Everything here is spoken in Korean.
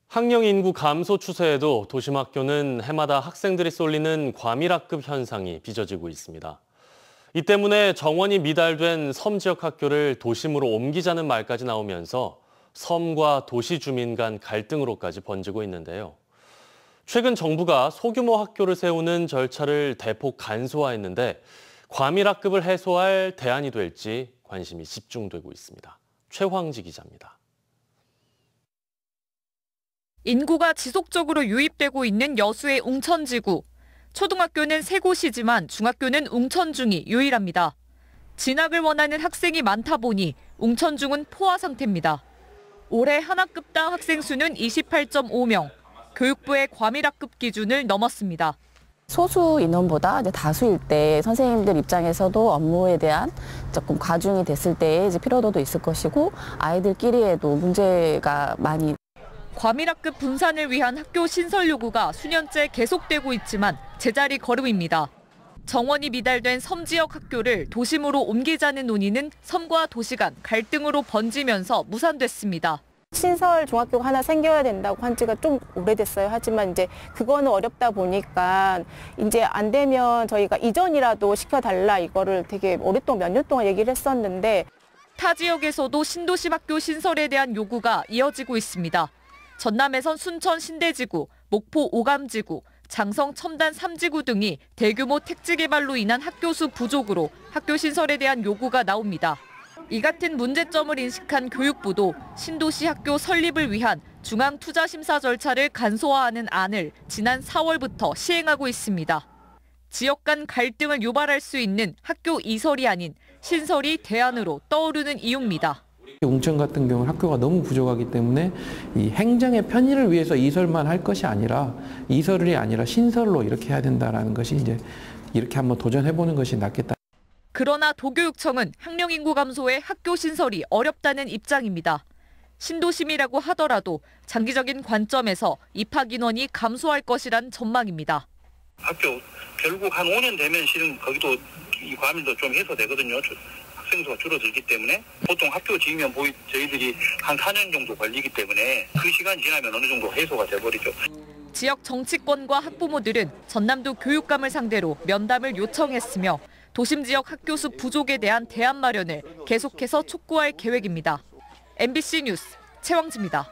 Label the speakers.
Speaker 1: 학령 인구 감소 추세에도 도심 학교는 해마다 학생들이 쏠리는 과밀학급 현상이 빚어지고 있습니다. 이 때문에 정원이 미달된 섬 지역 학교를 도심으로 옮기자는 말까지 나오면서 섬과 도시 주민 간 갈등으로까지 번지고 있는데요. 최근 정부가 소규모 학교를 세우는 절차를 대폭 간소화했는데 과밀학급을 해소할 대안이 될지 관심이 집중되고 있습니다. 최황지 기자입니다.
Speaker 2: 인구가 지속적으로 유입되고 있는 여수의 웅천지구. 초등학교는 3곳이지만 중학교는 웅천중이 유일합니다. 진학을 원하는 학생이 많다 보니 웅천중은 포화 상태입니다. 올해 한 학급당 학생 수는 28.5명, 교육부의 과밀학급 기준을 넘었습니다.
Speaker 3: 소수 인원보다 다수일 때 선생님들 입장에서도 업무에 대한 조금 과중이 됐을 때 피로도도 있을 것이고 아이들끼리에도 문제가 많이.
Speaker 2: 과밀학급 분산을 위한 학교 신설 요구가 수년째 계속되고 있지만 제자리 걸음입니다. 정원이 미달된 섬 지역 학교를 도심으로 옮기자는 논의는 섬과 도시 간 갈등으로 번지면서 무산됐습니다.
Speaker 4: 신설 중학교가 하나 생겨야 된다고 한 지가 좀 오래됐어요. 하지만 이제 그거는 어렵다 보니까 이제 안 되면 저희가 이전이라도 시켜달라 이거를 되게 오랫동안 몇 년 동안 얘기를 했었는데.
Speaker 2: 타 지역에서도 신도심 학교 신설에 대한 요구가 이어지고 있습니다. 전남에선 순천 신대지구, 목포 오감지구, 장성 첨단 3지구 등이 대규모 택지 개발로 인한 학교 수 부족으로 학교 신설에 대한 요구가 나옵니다. 이 같은 문제점을 인식한 교육부도 신도시 학교 설립을 위한 중앙투자심사 절차를 간소화하는 안을 지난 4월부터 시행하고 있습니다. 지역 간 갈등을 유발할 수 있는 학교 이설이 아닌 신설이 대안으로 떠오르는 이유입니다.
Speaker 5: 웅천 같은 경우는 학교가 너무 부족하기 때문에 이 행정의 편의를 위해서 이설만 할 것이 아니라 이설이 아니라 신설로 이렇게 해야 된다는 것이 이제 이렇게 한번 도전해보는 것이 낫겠다.
Speaker 2: 그러나 도교육청은 학령 인구 감소에 학교 신설이 어렵다는 입장입니다. 신도심이라고 하더라도 장기적인 관점에서 입학 인원이 감소할 것이란 전망입니다.
Speaker 6: 학교 결국 한 5년 되면 실은 거기도 이 과밀도 좀 해소되거든요. 학생 수가 줄어들기 때문에 보통 학교 지으면 저희들이 한 4년 정도 걸리기 때문에 그 시간 지나면 어느 정도 해소가 돼버리죠.
Speaker 2: 지역 정치권과 학부모들은 전남도 교육감을 상대로 면담을 요청했으며 도심 지역 학교 수 부족에 대한 대안 마련을 계속해서 촉구할 계획입니다. MBC 뉴스 최황지입니다.